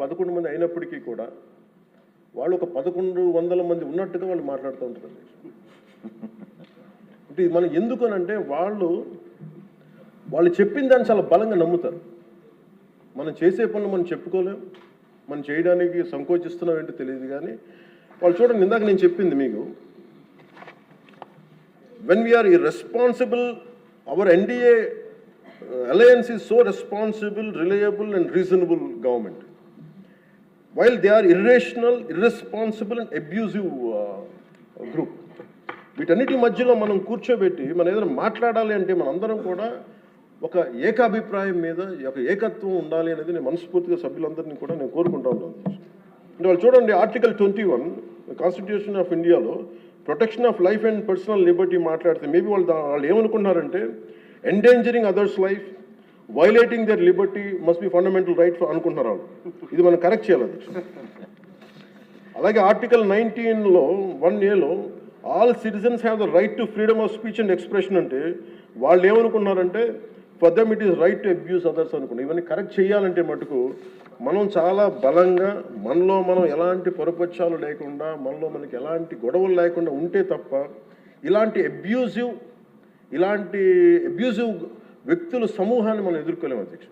11 మంది అయినప్పటికీ కూడా వాళ్ళు ఒక 1100 మంది ఉన్నట్టుగా వాళ్ళు మాట్లాడుతూ ఉంటారు అధ్యక్ష. అంటే మనం ఎందుకనంటే వాళ్ళు చెప్పిన దాన్ని చాలా బలంగా నమ్ముతారు. మనం చేసే పనులు మనం చెప్పుకోలేం, మనం చేయడానికి సంకోచిస్తున్నాం ఏంటో తెలియదు. కానీ వాళ్ళు చూడండి, ఇందాక నేను చెప్పింది మీకు, when we are irresponsible, our NDA alliance is so responsible, reliable and reasonable government, while they are irrational, irresponsible and abusive group. వీటన్నిటి మధ్యలో మనం కూర్చోబెట్టి మనం ఏదైనా మాట్లాడాలి అంటే మనందరం కూడా ఒక ఏకాభిప్రాయం మీద ఒక ఏకత్వం ఉండాలి అనేది నేను మనస్ఫూర్తిగా సభ్యులందరినీ కూడా నేను కోరుకుంటా ఉన్నాను. అంటే వాళ్ళు చూడండి, ఆర్టికల్ 21 కాన్స్టిట్యూషన్ ఆఫ్ ఇండియాలో protection of life and personal liberty మాట్లాడితే మేబీ వాళ్ళు ఏమనుకుంటున్నారంటే endangering others life, violating their liberty must be fundamental right అనుకుంటున్నారు వాళ్ళు. ఇది మనం కరెక్ట్ చేయాలి అధ్యక్ష. అలాగే ఆర్టికల్ 19లో 1A all citizens have the right to freedom of speech and expression అంటే వాళ్ళు ఏమనుకున్నారంటే for them it is right to abuse others అనుకున్నారు. ఇవన్నీ కరెక్ట్ చేయాలంటే మటుకు మనం చాలా బలంగా మనలో మనం ఎలాంటి పొరపక్షాలు లేకుండా, మనలో మనకి ఎలాంటి గొడవలు లేకుండా ఉంటే తప్ప ఇలాంటి అబ్యూజివ్ వ్యక్తుల సమూహాన్ని మనం ఎదుర్కోలేము అధ్యక్ష.